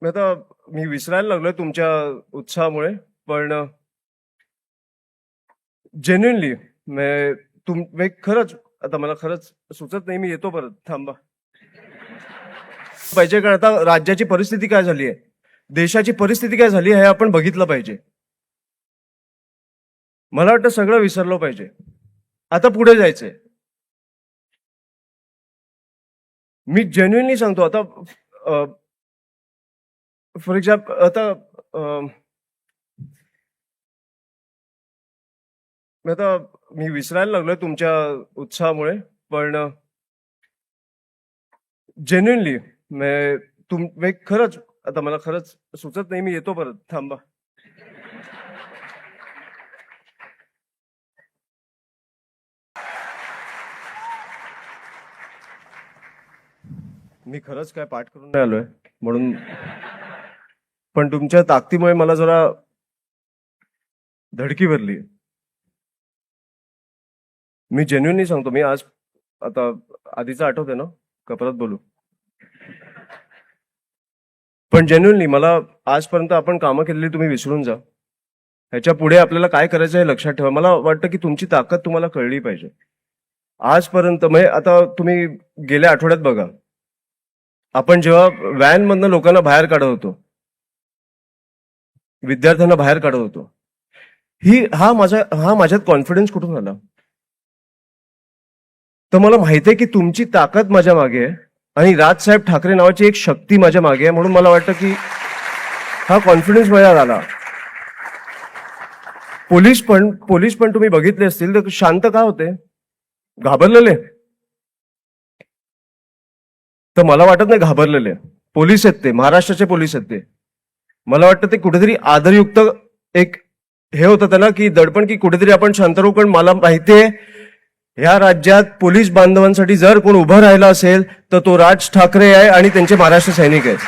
मी आता मी विसरायला लागलोय तुमच्या उत्साहामुळे, पण जेन्युइनली मी खरंच आता मला खरंच सुचत नाही, मी येतो परत, थांबा. पाहिजे, कारण आता राज्याची परिस्थिती काय झाली आहे, देशाची परिस्थिती काय झाली आहे हे आपण बघितलं पाहिजे. मला वाटतं सगळं विसरलो पाहिजे, आता पुढे जायचंय. मी जेन्युइनली सांगतो. आता फॉर एक्झाम्पल आता मी विसरायला लागलोय तुमच्या उत्साहामुळे, पण जेन्युइनली मी खरंच आता मला खरंच सुचत नाही, मी येतो परत, थांबा. मी खरंच काय पाठ करून नाही आलोय म्हणून, पण तुमच्या ताकदीमुळे मला जरा धडकी भरली. मी जेन्युइनली सांगतो. मी आज आता आधीचं आठवते ना, का परत बोलू? पण जेन्युइनली मला आजपर्यंत आपण कामं केलेली तुम्ही विसरून जा. ह्याच्या पुढे आपल्याला काय करायचं हे लक्षात ठेवा. मला वाटतं की तुमची ताकद तुम्हाला कळली पाहिजे. आजपर्यंत म्हणजे आता तुम्ही गेल्या आठवड्यात बघा, आपण जेव्हा व्हॅन मधनं लोकांना बाहेर काढत होतो, विद्यार्थ्यांना बाहेर काढत होतो, हा माझ्यात कॉन्फिडन्स कुठून आला? तर मला माहिती आहे की तुमची ताकद माझ्या मागे आहे आणि राजसाहेब ठाकरे नावाची एक शक्ती माझ्या मागे आहे, म्हणून मला वाटतं की हा कॉन्फिडन्स माझ्यात आला. पोलीस पण तुम्ही बघितले असतील तर शांत का होते? घाबरलेले? तर मला वाटत नाही घाबरलेले. पोलीस आहेत ते, महाराष्ट्राचे पोलीस आहेत ते. मला वाटतं ते कुठेतरी आदरयुक्त एक हे होतं त्यांना की दडपण, की कुठेतरी आपण शांत राहू. पण मला माहितीये ह्या राज्यात पोलीस बांधवांसाठी जर कोण उभं राहिला असेल तर तो राज ठाकरे आहे आणि त्यांचे महाराष्ट्र सैनिक आहेत.